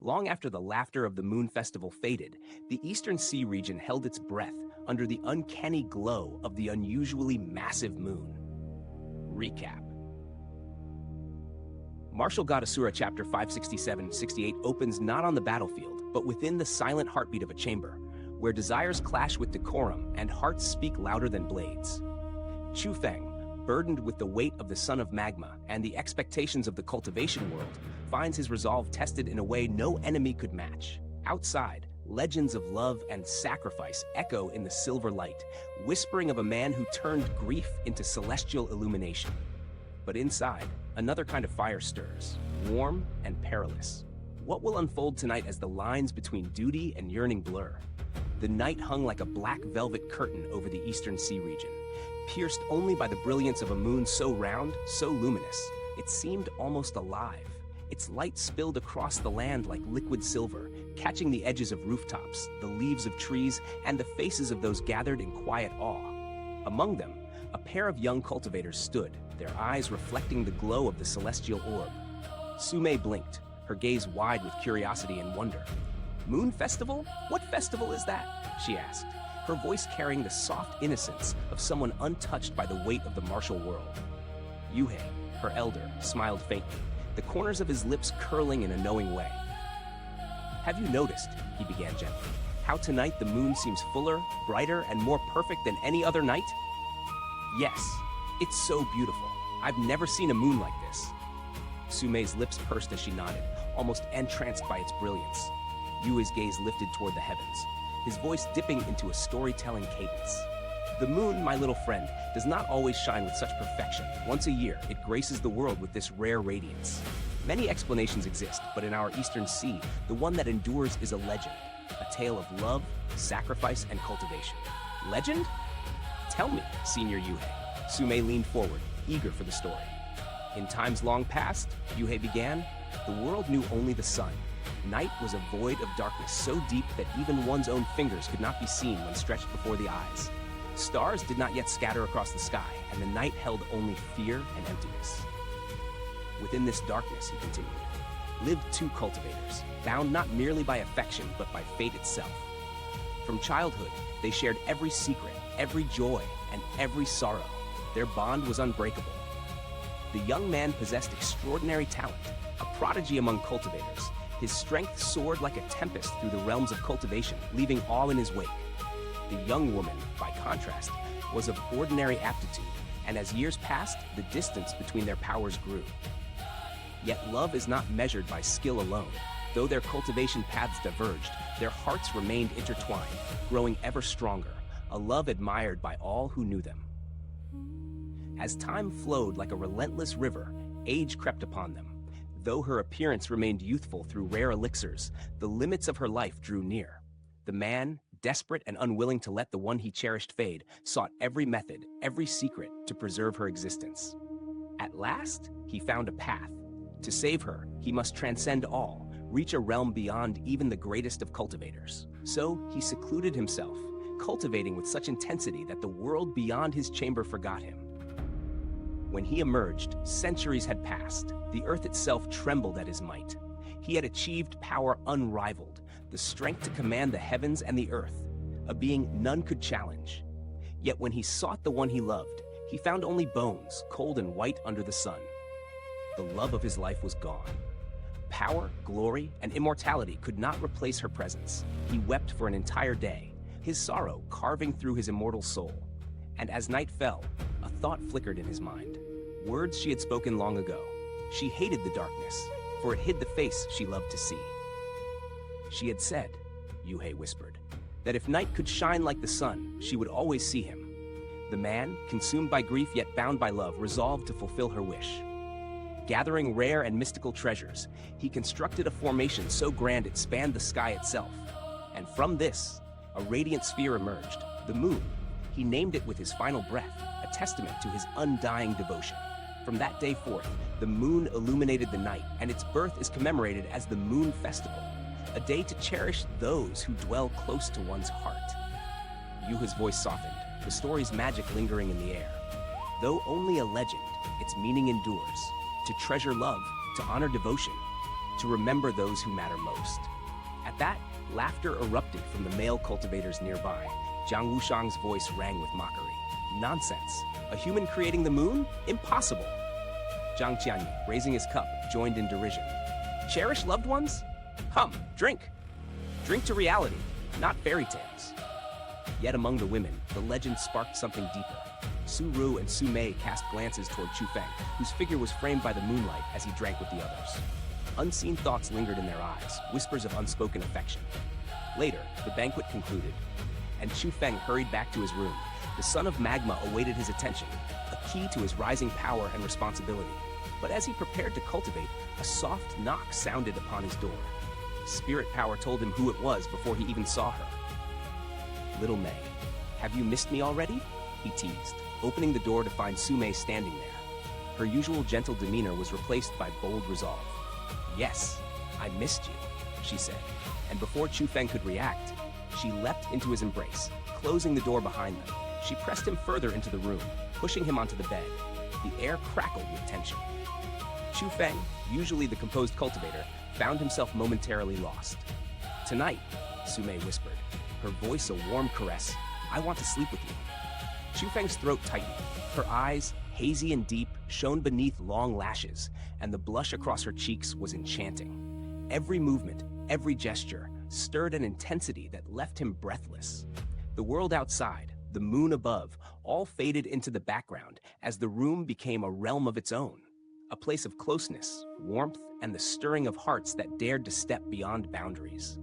Long after the laughter of the Moon Festival faded, the Eastern Sea region held its breath under the uncanny glow of the unusually massive moon. Recap. Martial God Asura chapter 567-68 opens not on the battlefield, but within the silent heartbeat of a chamber, where desires clash with decorum and hearts speak louder than blades. Chu Feng, burdened with the weight of the Son of Magma and the expectations of the cultivation world, finds his resolve tested in a way no enemy could match. Outside, legends of love and sacrifice echo in the silver light, whispering of a man who turned grief into celestial illumination. But inside, another kind of fire stirs, warm and perilous. What will unfold tonight as the lines between duty and yearning blur? The night hung like a black velvet curtain over the Eastern Sea region, pierced only by the brilliance of a moon so round, so luminous, it seemed almost alive. Its light spilled across the land like liquid silver, catching the edges of rooftops, the leaves of trees, and the faces of those gathered in quiet awe. Among them, a pair of young cultivators stood, their eyes reflecting the glow of the celestial orb. Sume blinked, her gaze wide with curiosity and wonder. "Moon Festival? What festival is that?" she asked, her voice carrying the soft innocence of someone untouched by the weight of the martial world. Yuhei, her elder, smiled faintly, the corners of his lips curling in a knowing way. "Have you noticed," he began gently, "how tonight the moon seems fuller, brighter, and more perfect than any other night?" "Yes, it's so beautiful. I've never seen a moon like this." Sume's lips pursed as she nodded, almost entranced by its brilliance. Yue's gaze lifted toward the heavens, his voice dipping into a storytelling cadence. "The moon, my little friend, does not always shine with such perfection. Once a year, it graces the world with this rare radiance. Many explanations exist, but in our Eastern Sea, the one that endures is a legend, a tale of love, sacrifice, and cultivation." "Legend? Tell me, Senior Yuhei." Sume leaned forward, eager for the story. "In times long past," Yuhei began, "the world knew only the sun. Night was a void of darkness so deep that even one's own fingers could not be seen when stretched before the eyes. Stars did not yet scatter across the sky, and the night held only fear and emptiness. Within this darkness," he continued, "lived two cultivators, bound not merely by affection but by fate itself. From childhood, they shared every secret, every joy, and every sorrow. Their bond was unbreakable. The young man possessed extraordinary talent, a prodigy among cultivators. His strength soared like a tempest through the realms of cultivation, leaving awe in his wake. The young woman, by contrast, was of ordinary aptitude, and as years passed, the distance between their powers grew. Yet love is not measured by skill alone. Though their cultivation paths diverged, their hearts remained intertwined, growing ever stronger, a love admired by all who knew them. As time flowed like a relentless river, age crept upon them. Though her appearance remained youthful through rare elixirs, the limits of her life drew near. The man, desperate and unwilling to let the one he cherished fade, sought every method, every secret to preserve her existence. At last, he found a path. To save her, he must transcend all, reach a realm beyond even the greatest of cultivators. So he secluded himself, cultivating with such intensity that the world beyond his chamber forgot him. When he emerged, centuries had passed. The earth itself trembled at his might. He had achieved power unrivaled, the strength to command the heavens and the earth, a being none could challenge. Yet when he sought the one he loved, he found only bones, cold and white under the sun. The love of his life was gone. Power, glory, and immortality could not replace her presence. He wept for an entire day, his sorrow carving through his immortal soul. And as night fell, a thought flickered in his mind. Words she had spoken long ago. She hated the darkness, for it hid the face she loved to see. She had said, Yuhei whispered, that if night could shine like the sun, she would always see him. The man, consumed by grief yet bound by love, resolved to fulfill her wish. Gathering rare and mystical treasures, he constructed a formation so grand it spanned the sky itself. And from this, a radiant sphere emerged, the moon. He named it with his final breath, a testament to his undying devotion. From that day forth, the moon illuminated the night, and its birth is commemorated as the Moon Festival, a day to cherish those who dwell close to one's heart. Yuha's voice softened, the story's magic lingering in the air. Though only a legend, its meaning endures. To treasure love, to honor devotion, to remember those who matter most. At that, laughter erupted from the male cultivators nearby. Jiang Wushang's voice rang with mockery. Nonsense. A human creating the moon? Impossible. Zhang Qianyi, raising his cup, joined in derision. Cherish loved ones? Drink. Drink to reality, not fairy tales. Yet among the women, the legend sparked something deeper. Su Ru and Su Mei cast glances toward Chu Feng, whose figure was framed by the moonlight as he drank with the others. Unseen thoughts lingered in their eyes, whispers of unspoken affection. Later, the banquet concluded, and Chu Feng hurried back to his room. The Son of Magma awaited his attention, a key to his rising power and responsibility. But as he prepared to cultivate, a soft knock sounded upon his door. Spirit power told him who it was before he even saw her. Little Mei, have you missed me already? He teased, opening the door to find Su Mei standing there. Her usual gentle demeanor was replaced by bold resolve. Yes, I missed you, she said, and before Chu Feng could react, she leapt into his embrace, closing the door behind them. She pressed him further into the room, pushing him onto the bed. The air crackled with tension. Chu Feng, usually the composed cultivator, found himself momentarily lost. Tonight, Su Mei whispered, her voice a warm caress, I want to sleep with you. Chu Feng's throat tightened. Her eyes, hazy and deep, shone beneath long lashes, and the blush across her cheeks was enchanting. Every movement, every gesture, stirred an intensity that left him breathless. The world outside, the moon above, all faded into the background as the room became a realm of its own. A place of closeness, warmth, and the stirring of hearts that dared to step beyond boundaries.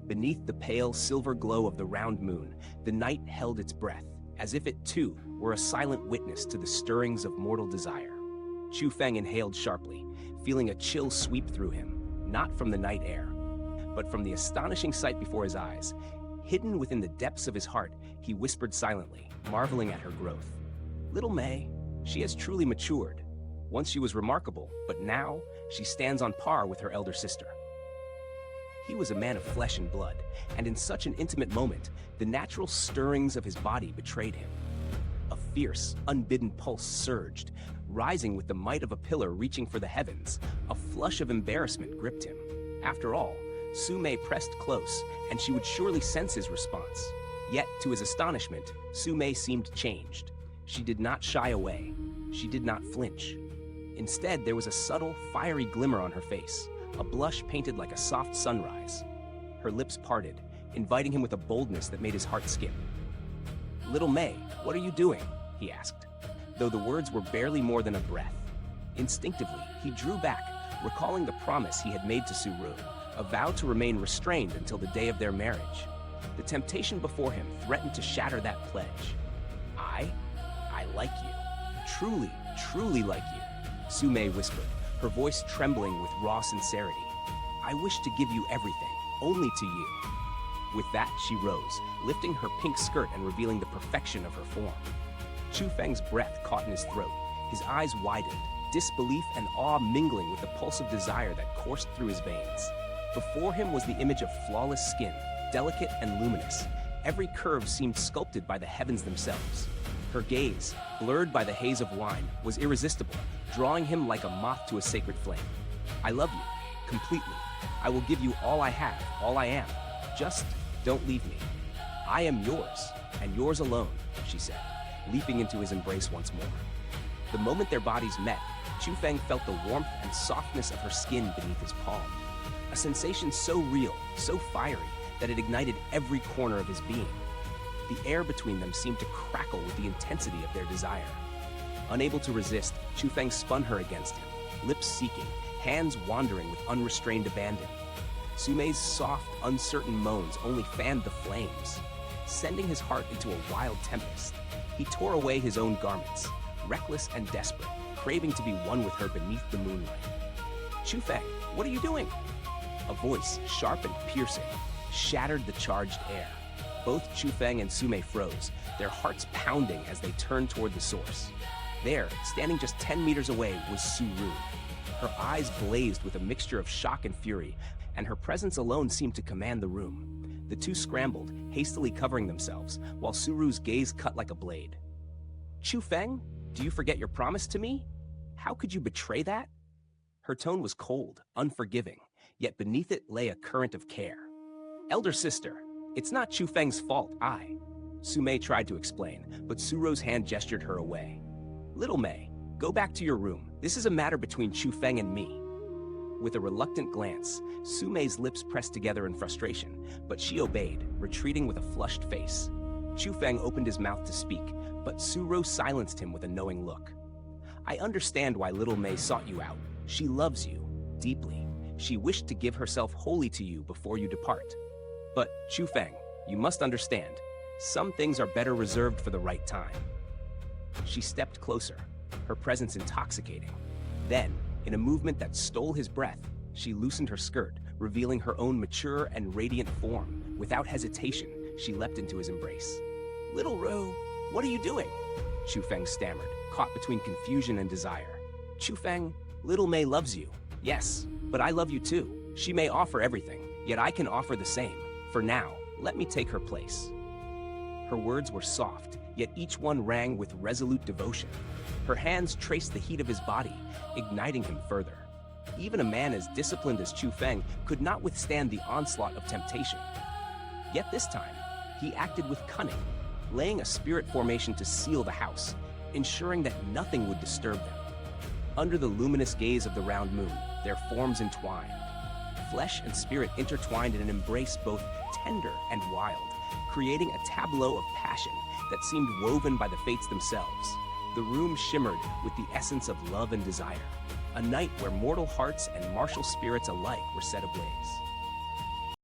Beneath the pale silver glow of the round moon, the night held its breath, as if it too were a silent witness to the stirrings of mortal desire. Chu Feng inhaled sharply, feeling a chill sweep through him, not from the night air, but from the astonishing sight before his eyes. Hidden within the depths of his heart, he whispered silently, marveling at her growth. Little Mei, she has truly matured. Once she was remarkable, but now she stands on par with her elder sister. He was a man of flesh and blood, and in such an intimate moment, the natural stirrings of his body betrayed him. A fierce, unbidden pulse surged, rising with the might of a pillar reaching for the heavens. A flush of embarrassment gripped him. After all, Su Mei pressed close, and she would surely sense his response. Yet, to his astonishment, Su Mei seemed changed. She did not shy away. She did not flinch. Instead, there was a subtle, fiery glimmer on her face, a blush painted like a soft sunrise. Her lips parted, inviting him with a boldness that made his heart skip. Little Mei, what are you doing? He asked, though the words were barely more than a breath. Instinctively, he drew back, recalling the promise he had made to Su Ru, a vow to remain restrained until the day of their marriage. The temptation before him threatened to shatter that pledge. I like you. Truly, truly like you, Su Mei whispered, her voice trembling with raw sincerity. I wish to give you everything, only to you. With that, she rose, lifting her pink skirt and revealing the perfection of her form. Chu Feng's breath caught in his throat, his eyes widened, disbelief and awe mingling with the pulse of desire that coursed through his veins. Before him was the image of flawless skin, delicate and luminous. Every curve seemed sculpted by the heavens themselves. Her gaze, blurred by the haze of wine, was irresistible, drawing him like a moth to a sacred flame. I love you, completely. I will give you all I have, all I am. Just don't leave me. I am yours, and yours alone, she said, leaping into his embrace once more. The moment their bodies met, Chu Feng felt the warmth and softness of her skin beneath his palm. A sensation so real, so fiery, that it ignited every corner of his being. The air between them seemed to crackle with the intensity of their desire. Unable to resist, Chu Feng spun her against him, lips seeking, hands wandering with unrestrained abandon. Su Mei's soft, uncertain moans only fanned the flames, sending his heart into a wild tempest. He tore away his own garments, reckless and desperate, craving to be one with her beneath the moonlight. Chu Feng, what are you doing? A voice, sharp and piercing, shattered the charged air. Both Chu Feng and Su Mei froze, their hearts pounding as they turned toward the source. There, standing just 10 meters away, was Su Ru. Her eyes blazed with a mixture of shock and fury, and her presence alone seemed to command the room. The two scrambled, hastily covering themselves, while Su Ru's gaze cut like a blade. Chu Feng, do you forget your promise to me? How could you betray that? Her tone was cold, unforgiving, yet beneath it lay a current of care. Elder sister, it's not Chu Feng's fault, Su Mei tried to explain, but Suro's hand gestured her away. Little Mei, go back to your room. This is a matter between Chu Feng and me. With a reluctant glance, Su Mei's lips pressed together in frustration, but she obeyed, retreating with a flushed face. Chu Feng opened his mouth to speak, but Suro silenced him with a knowing look. I understand why little Mei sought you out. She loves you, deeply. She wished to give herself wholly to you before you depart. But, Chu Feng, you must understand, some things are better reserved for the right time. She stepped closer, her presence intoxicating. Then, in a movement that stole his breath, she loosened her skirt, revealing her own mature and radiant form. Without hesitation, she leapt into his embrace. Little Ro, what are you doing? Chu Feng stammered, caught between confusion and desire. Chu Feng, little Mei loves you. Yes, but I love you too. She may offer everything, yet I can offer the same. For now, let me take her place. Her words were soft, yet each one rang with resolute devotion. Her hands traced the heat of his body, igniting him further. Even a man as disciplined as Chu Feng could not withstand the onslaught of temptation. Yet this time, he acted with cunning, laying a spirit formation to seal the house, ensuring that nothing would disturb them. Under the luminous gaze of the round moon, their forms entwined. Flesh and spirit intertwined in an embrace both tender and wild, creating a tableau of passion that seemed woven by the fates themselves. The room shimmered with the essence of love and desire, a night where mortal hearts and martial spirits alike were set ablaze.